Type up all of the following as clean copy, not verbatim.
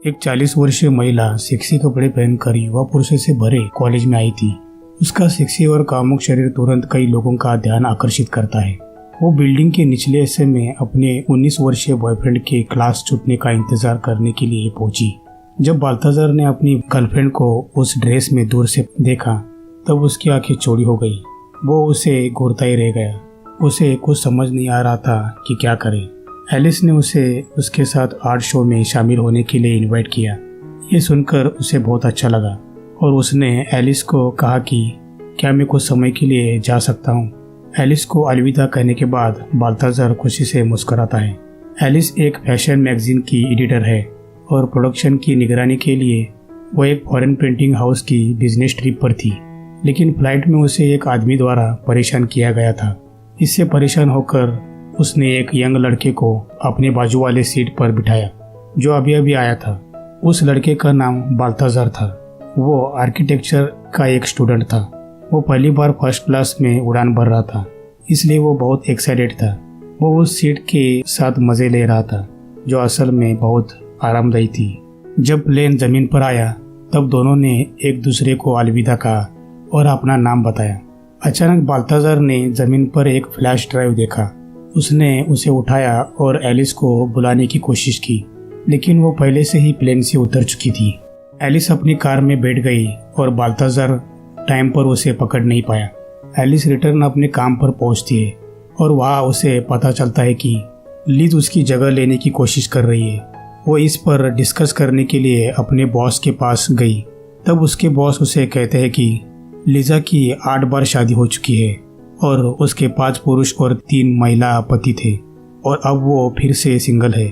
एक 40 वर्षीय महिला सेक्सी कपड़े पहनकर युवा पुरुषों से भरे कॉलेज में आई थी। उसका सेक्सी और कामुक शरीर तुरंत कई लोगों का ध्यान आकर्षित करता है। वो बिल्डिंग के निचले हिस्से में अपने 19 वर्षीय बॉयफ्रेंड के क्लास छूटने का इंतजार करने के लिए पहुंची। जब बाल्ताजार ने अपनी गर्लफ्रेंड को उस ड्रेस में दूर से देखा तब उसकी आंखें चौड़ी हो गई। वो उसे घूरता ही रह गया। उसे कुछ समझ नहीं आ रहा था कि क्या करे। एलिस ने उसे उसके साथ आर्ट शो में शामिल होने के लिए इनवाइट किया। ये सुनकर उसे बहुत अच्छा लगा और उसने एलिस को कहा कि क्या मैं कुछ समय के लिए जा सकता हूँ। एलिस को अलविदा कहने के बाद बाल्ताजार खुशी से मुस्कुराता है। एलिस एक फैशन मैगजीन की एडिटर है और प्रोडक्शन की निगरानी के लिए वो एक फॉरेन प्रिंटिंग हाउस की बिजनेस ट्रिप पर थी। लेकिन फ्लाइट में उसे एक आदमी द्वारा परेशान किया गया था। इससे परेशान होकर उसने एक यंग लड़के को अपने बाजू वाले सीट पर बिठाया जो अभी अभी आया था। उस लड़के का नाम बाल्ताजार था। वो आर्किटेक्चर का एक स्टूडेंट था। वो पहली बार फर्स्ट क्लास में उड़ान भर रहा था, इसलिए वो बहुत एक्साइटेड था। वो उस सीट के साथ मजे ले रहा था जो असल में बहुत आरामदायी थी। जब प्लेन जमीन पर आया तब दोनों ने एक दूसरे को अलविदा कहा और अपना नाम बताया। अचानक बाल्ताजार ने जमीन पर एक फ्लैश ड्राइव देखा। उसने उसे उठाया और एलिस को बुलाने की कोशिश की, लेकिन वो पहले से ही प्लेन से उतर चुकी थी। एलिस अपनी कार में बैठ गई और बाल्ताजार टाइम पर उसे पकड़ नहीं पाया। एलिस रिटर्न अपने काम पर पहुंचती है और वहाँ उसे पता चलता है कि लिज उसकी जगह लेने की कोशिश कर रही है। वो इस पर डिस्कस करने के लिए अपने बॉस के पास गई। तब उसके बॉस उसे कहते हैं कि लिजा की 8 बार शादी हो चुकी है और उसके 5 पुरुष और 3 महिला पति थे और अब वो फिर से सिंगल है।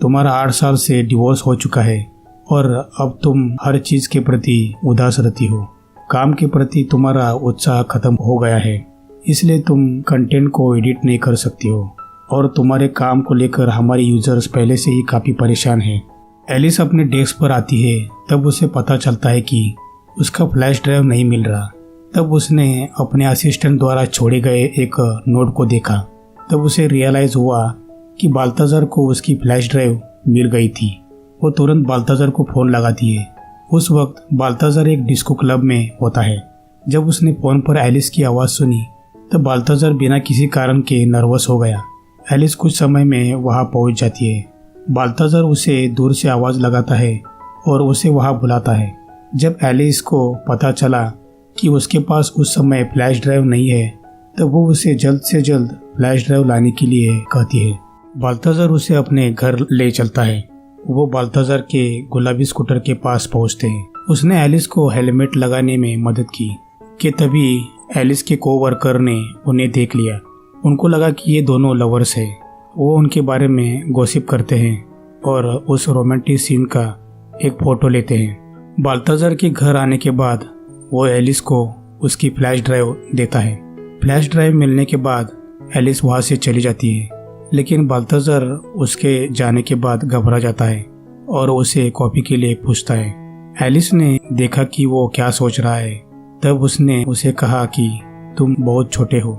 तुम्हारा 8 साल से डिवोर्स हो चुका है और अब तुम हर चीज के प्रति उदास रहती हो। काम के प्रति तुम्हारा उत्साह खत्म हो गया है, इसलिए तुम कंटेंट को एडिट नहीं कर सकती हो और तुम्हारे काम को लेकर हमारे यूजर्स पहले से ही काफी परेशान हैं। एलिस अपने डेस्क पर आती है। तब उसे पता चलता है कि उसका फ्लैश ड्राइव नहीं मिल रहा। तब उसने अपने असिस्टेंट द्वारा छोड़े गए एक नोट को देखा। तब उसे रियलाइज हुआ कि बाल्ताजार को उसकी फ्लैश ड्राइव मिल गई थी। वो तुरंत बाल्ताजार को फोन लगाती है। उस वक्त बाल्ताजार एक डिस्को क्लब में होता है। जब उसने फोन पर एलिस की आवाज़ सुनी तब बाल्ताजार बिना किसी कारण के नर्वस हो गया। एलिस कुछ समय में वहाँ पहुँच जाती है। बाल्ताजार उसे दूर से आवाज़ लगाता है और उसे वहाँ बुलाता है। जब एलिस को पता चला कि उसके पास उस समय फ्लैश ड्राइव नहीं है तब वो उसे जल्द से जल्द फ्लैश ड्राइव लाने के लिए कहती है। बाल्ताजार उसे अपने घर ले चलता है। वो बाल्ताजार के गुलाबी स्कूटर के पास पहुंचते हैं। उसने एलिस को हेलमेट लगाने में मदद की कि तभी एलिस के कोवर्कर ने उन्हें देख लिया। उनको लगा कि ये दोनों लवर्स हैं। वो उनके बारे में गॉसिप करते हैं और उस रोमांटिक सीन का एक फोटो लेते हैं। बाल्ताजार के घर आने के बाद वो एलिस को उसकी फ्लैश ड्राइव देता है। फ्लैश ड्राइव मिलने के बाद एलिस वहाँ से चली जाती है, लेकिन बाल्ताजार उसके जाने के बाद घबरा जाता है और उसे कॉपी के लिए पूछता है। एलिस ने देखा कि वो क्या सोच रहा है। तब उसने उसे कहा कि तुम बहुत छोटे हो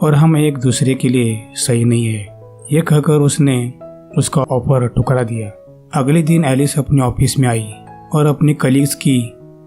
और हम एक दूसरे के लिए सही नहीं है। ये कहकर उसने उसका ऑफर ठुकरा दिया। अगले दिन एलिस अपने ऑफिस में आई और अपने कलीग्स की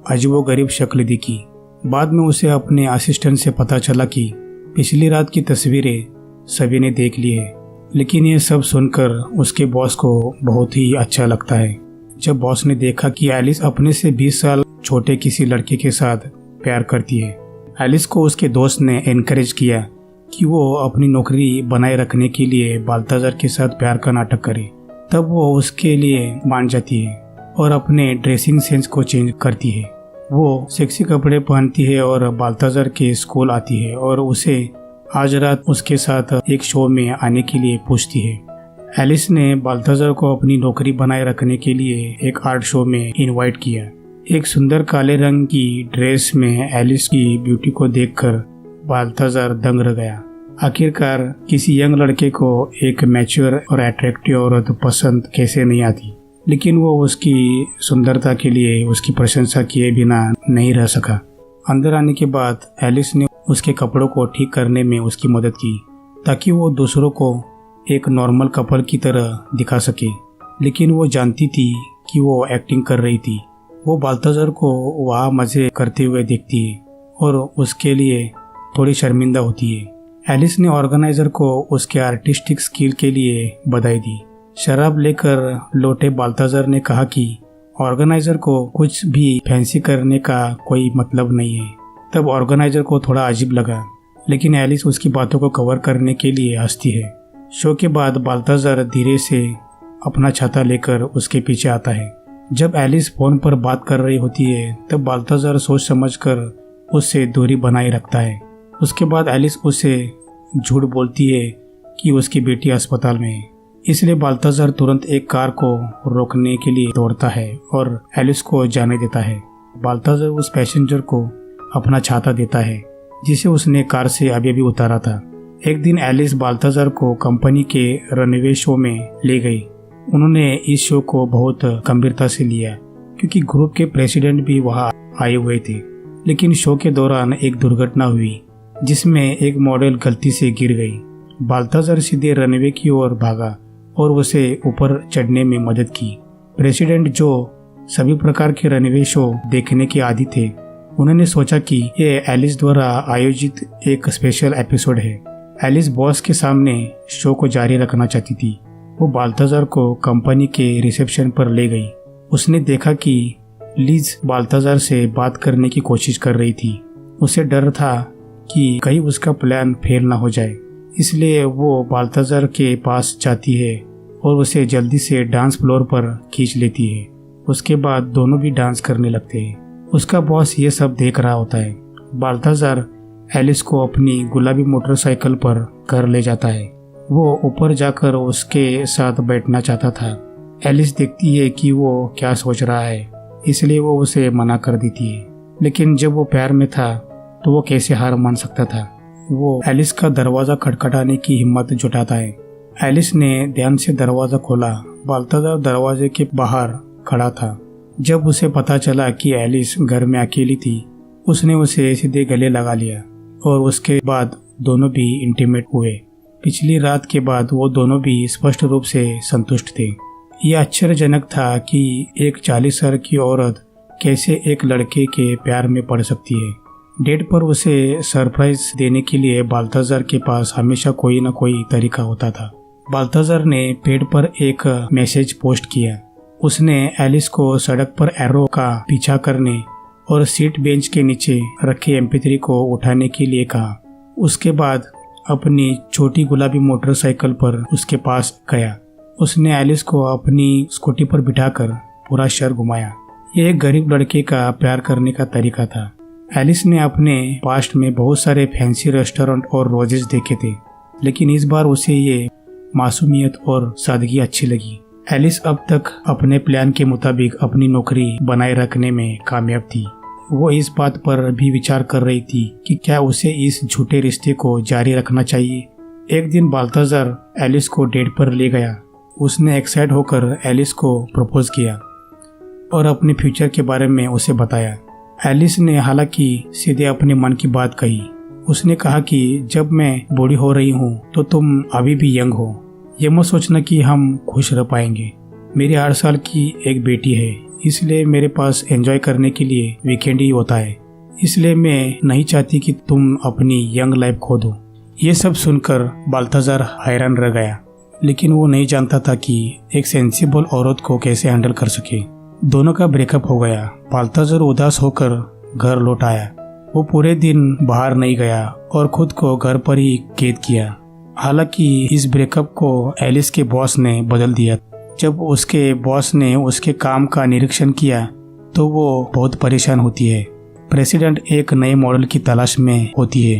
अजीबोगरीब शक्ल दिखी। बाद में उसे अपने असिस्टेंट से पता चला कि पिछली रात की तस्वीरें सभी ने देख ली है। लेकिन ये सब सुनकर उसके बॉस को बहुत ही अच्छा लगता है। जब बॉस ने देखा कि एलिस अपने से 20 साल छोटे किसी लड़के के साथ प्यार करती है, एलिस को उसके दोस्त ने एनकरेज किया कि वो अपनी नौकरी बनाए रखने के लिए बाल्ताजार के साथ प्यार का नाटक करे। तब वो उसके लिए मान जाती है और अपने ड्रेसिंग सेंस को चेंज करती है। वो सेक्सी कपड़े पहनती है और बाल्ताजार के स्कूल आती है और उसे आज रात उसके साथ एक शो में आने के लिए पूछती है। एलिस ने बाल्ताजार को अपनी नौकरी बनाए रखने के लिए एक आर्ट शो में इनवाइट किया। एक सुंदर काले रंग की ड्रेस में एलिस की ब्यूटी को देखकर बाल्ताजार दंग रह गया। आखिरकार किसी यंग लड़के को एक मैच्योर और अट्रैक्टिव औरत पसंद कैसे नहीं आती, लेकिन वो उसकी सुंदरता के लिए उसकी प्रशंसा किए बिना नहीं रह सका। अंदर आने के बाद एलिस ने उसके कपड़ों को ठीक करने में उसकी मदद की ताकि वो दूसरों को एक नॉर्मल कपल की तरह दिखा सके। लेकिन वो जानती थी कि वो एक्टिंग कर रही थी। वो बाल्थाज़ार को वहाँ मज़े करते हुए देखती है और उसके लिए थोड़ी शर्मिंदा होती है। एलिस ने ऑर्गेनाइजर को उसके आर्टिस्टिक स्किल के लिए बधाई दी। शराब लेकर लौटे बाल्थाज़ार ने कहा कि ऑर्गेनाइजर को कुछ भी फैंसी करने का कोई मतलब नहीं है। तब ऑर्गेनाइजर को थोड़ा अजीब लगा, लेकिन एलिस उसकी बातों को कवर करने के लिए हंसती है। शो के बाद बाल्थाज़ार धीरे से अपना छाता लेकर उसके पीछे आता है। जब एलिस फोन पर बात कर रही होती है तब बाल्थाज़ार सोच समझकर उससे दूरी बनाए रखता है। उसके बाद एलिस उसे झूठ बोलती है कि उसकी बेटी अस्पताल में है, इसलिए बाल्थाज़ार तुरंत एक कार को रोकने के लिए दौड़ता है और एलिस को जाने देता है। बाल्थाज़ार उस पैसेंजर को अपना छाता देता है जिसे उसने कार से अभी उतारा था। एक दिन एलिस बाल्थाज़ार को कंपनी के रनवे शो में ले गई। उन्होंने इस शो को बहुत गंभीरता से लिया क्योंकि ग्रुप के प्रेसिडेंट भी वहां आए हुए थे। लेकिन शो के दौरान एक दुर्घटना हुई जिसमें एक मॉडल गलती से गिर गई। बाल्थाज़ार सीधे रनवे की ओर भागा और उसे ऊपर चढ़ने में मदद की। प्रेसिडेंट, जो सभी प्रकार के रनवे शो देखने के आदी थे, उन्होंने सोचा कि ये एलिस द्वारा आयोजित एक स्पेशल एपिसोड है। एलिस बॉस के सामने शो को जारी रखना चाहती थी। वो बाल्थाज़ार को कंपनी के रिसेप्शन पर ले गई। उसने देखा कि लिज बाल्थाज़ार से बात करने की कोशिश कर रही थी। उसे डर था कि कहीं उसका प्लान फेल ना हो जाए, इसलिए वो बाल्थाज़ार के पास जाती है और उसे जल्दी से डांस फ्लोर पर खींच लेती है। उसके बाद दोनों भी डांस करने लगते हैं। उसका बॉस ये सब देख रहा होता है। बाल्थाज़ार एलिस को अपनी गुलाबी मोटरसाइकिल पर घर ले जाता है। वो ऊपर जाकर उसके साथ बैठना चाहता था। एलिस देखती है कि वो क्या सोच रहा है, इसलिए वो उसे मना कर देती है। लेकिन जब वो प्यार में था तो वो कैसे हार मान सकता था। वो एलिस का दरवाजा खटखटाने की हिम्मत जुटाता है। एलिस ने ध्यान से दरवाजा खोला। बाल्थाज़ार दरवाजे के बाहर खड़ा था। जब उसे पता चला कि एलिस घर में अकेली थी, उसने उसे सीधे गले लगा लिया और उसके बाद दोनों भी इंटीमेट हुए। पिछली रात के बाद वो दोनों भी स्पष्ट रूप से संतुष्ट थे। यह आश्चर्यजनक था कि एक 40 साल की औरत कैसे एक लड़के के प्यार में पड़ सकती है। डेट पर उसे सरप्राइज देने के लिए बाल्थाज़ार के पास हमेशा कोई न कोई तरीका होता था। बाल्थाज़ार ने पेड़ पर एक मैसेज पोस्ट किया। उसने एलिस को सड़क पर एरो का पीछा करने और सीट बेंच के नीचे रखे MP3 को उठाने के लिए कहा। उसके बाद अपनी छोटी गुलाबी मोटरसाइकिल पर उसके पास गया। उसने एलिस को अपनी स्कूटी पर बिठाकर पूरा शहर घुमाया। ये एक गरीब लड़के का प्यार करने का तरीका था। एलिस ने अपने पास्ट में बहुत सारे फैंसी रेस्टोरेंट और रोजेस देखे थे, लेकिन इस बार उसे ये मासूमियत और सादगी अच्छी लगी। एलिस अब तक अपने प्लान के मुताबिक अपनी नौकरी बनाए रखने में कामयाब थी। वो इस बात पर भी विचार कर रही थी कि क्या उसे इस झूठे रिश्ते को जारी रखना चाहिए। एक दिन बाल्थाज़ार एलिस को डेट पर ले गया। उसने एक्साइट होकर एलिस को प्रपोज किया और अपने फ्यूचर के बारे में उसे बताया। एलिस ने हालांकि सीधे अपने मन की बात कही। उसने कहा कि जब मैं बूढ़ी हो रही हूँ तो तुम अभी भी यंग हो। ये मत सोचना कि हम खुश रह पाएंगे। मेरी 8 साल की एक बेटी है, इसलिए मेरे पास एंजॉय करने के लिए वीकेंड ही होता है। इसलिए मैं नहीं चाहती कि तुम अपनी यंग लाइफ खो दो। ये सब सुनकर बाल्थाज़ार हैरान रह गया, लेकिन वो नहीं जानता था कि एक सेंसिबल औरत को कैसे हैंडल कर सके। दोनों का ब्रेकअप हो गया। बाल्थाज़ार उदास होकर घर लौट आया। वो पूरे दिन बाहर नहीं गया और खुद को घर पर ही कैद किया। हालांकि इस ब्रेकअप को एलिस के बॉस ने बदल दिया। जब उसके बॉस ने उसके काम का निरीक्षण किया तो वो बहुत परेशान होती है। प्रेसिडेंट एक नए मॉडल की तलाश में होती है।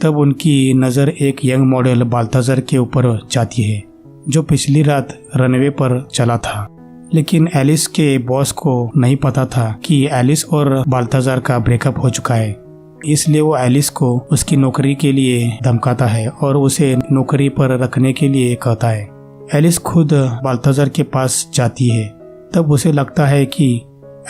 तब उनकी नज़र एक यंग मॉडल बाल्थाज़ार के ऊपर जाती है जो पिछली रात रनवे पर चला था। लेकिन एलिस के बॉस को नहीं पता था कि एलिस और बाल्थाज़ार का ब्रेकअप हो चुका है। इसलिए वो एलिस को उसकी नौकरी के लिए धमकाता है और उसे नौकरी पर रखने के लिए कहता है। एलिस खुद बाल्थाज़ार के पास जाती है। तब उसे लगता है कि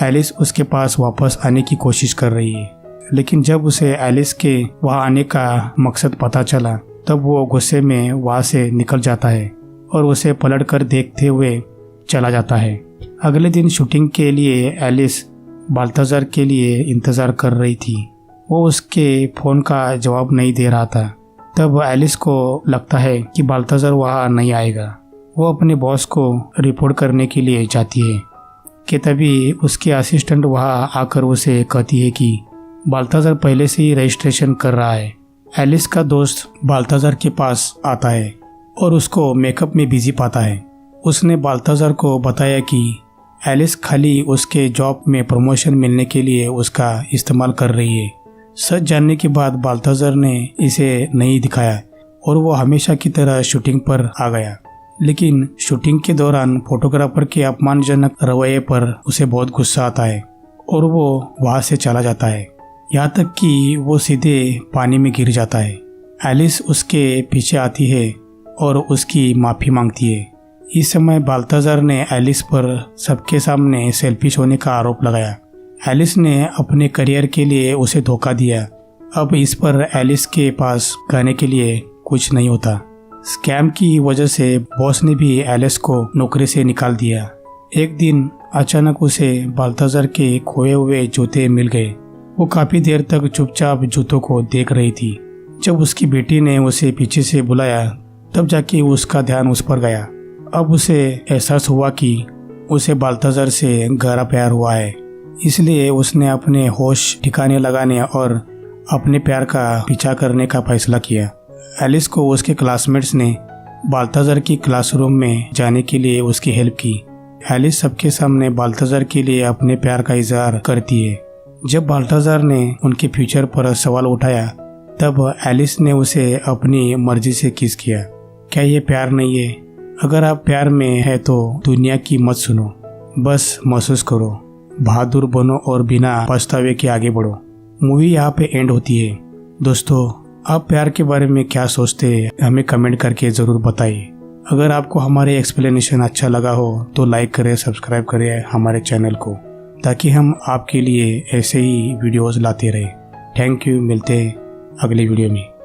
एलिस उसके पास वापस आने की कोशिश कर रही है। लेकिन जब उसे एलिस के वहां आने का मकसद पता चला तब वो गुस्से में वहां से निकल जाता है और उसे पलट कर देखते हुए चला जाता है। अगले दिन शूटिंग के लिए एलिस बाल्थाजार के लिए इंतज़ार कर रही थी। वो उसके फ़ोन का जवाब नहीं दे रहा था। तब एलिस को लगता है कि बाल्थाजार वहाँ नहीं आएगा। वो अपने बॉस को रिपोर्ट करने के लिए जाती है कि तभी उसके असिस्टेंट वहाँ आकर उसे कहती है कि बाल्थाजार पहले से ही रजिस्ट्रेशन कर रहा है। एलिस का दोस्त बाल्थाजार के पास आता है और उसको मेकअप में बिजी पाता है। उसने बाल्थाजार को बताया कि एलिस खाली उसके जॉब में प्रमोशन मिलने के लिए उसका इस्तेमाल कर रही है। सच जानने के बाद बाल्थाजार ने इसे नहीं दिखाया और वो हमेशा की तरह शूटिंग पर आ गया। लेकिन शूटिंग के दौरान फोटोग्राफर के अपमानजनक रवैये पर उसे बहुत गुस्सा आता है और वो वहाँ से चला जाता है, यहाँ तक कि वो सीधे पानी में गिर जाता है। एलिस उसके पीछे आती है और उसकी माफ़ी मांगती है। इस समय बाल्थाजार ने एलिस पर सबके सामने सेल्फिश होने का आरोप लगाया। एलिस ने अपने करियर के लिए उसे धोखा दिया। अब इस पर एलिस के पास कहने के लिए कुछ नहीं होता। स्कैम की वजह से बॉस ने भी एलिस को नौकरी से निकाल दिया। एक दिन अचानक उसे बाल्थाजार के खोए हुए जूते मिल गए। वो काफी देर तक चुपचाप जूतों को देख रही थी। जब उसकी बेटी ने उसे पीछे से बुलाया तब जाके उसका ध्यान उस पर गया। अब उसे एहसास हुआ कि उसे बाल्थाजार से गहरा प्यार हुआ है। इसलिए उसने अपने होश ठिकाने लगाने और अपने प्यार का पीछा करने का फैसला किया। एलिस को उसके क्लासमेट्स ने बाल्थाजार की क्लासरूम में जाने के लिए उसकी हेल्प की। एलिस सबके सामने बाल्थाजार के लिए अपने प्यार का इजहार करती है। जब बाल्थाजार ने उनके फ्यूचर पर सवाल उठाया तब एलिस ने उसे अपनी मर्जी से किस किया। क्या ये प्यार नहीं है? अगर आप प्यार में है तो दुनिया की मत सुनो, बस महसूस करो, बहादुर बनो और बिना पछतावे के आगे बढ़ो। मूवी यहाँ पे एंड होती है। दोस्तों, आप प्यार के बारे में क्या सोचते हैं हमें कमेंट करके ज़रूर बताइए। अगर आपको हमारे एक्सप्लेनेशन अच्छा लगा हो तो लाइक करें, सब्सक्राइब करें हमारे चैनल को, ताकि हम आपके लिए ऐसे ही वीडियोस लाते रहें। Thank you. मिलते हैं अगले वीडियो में।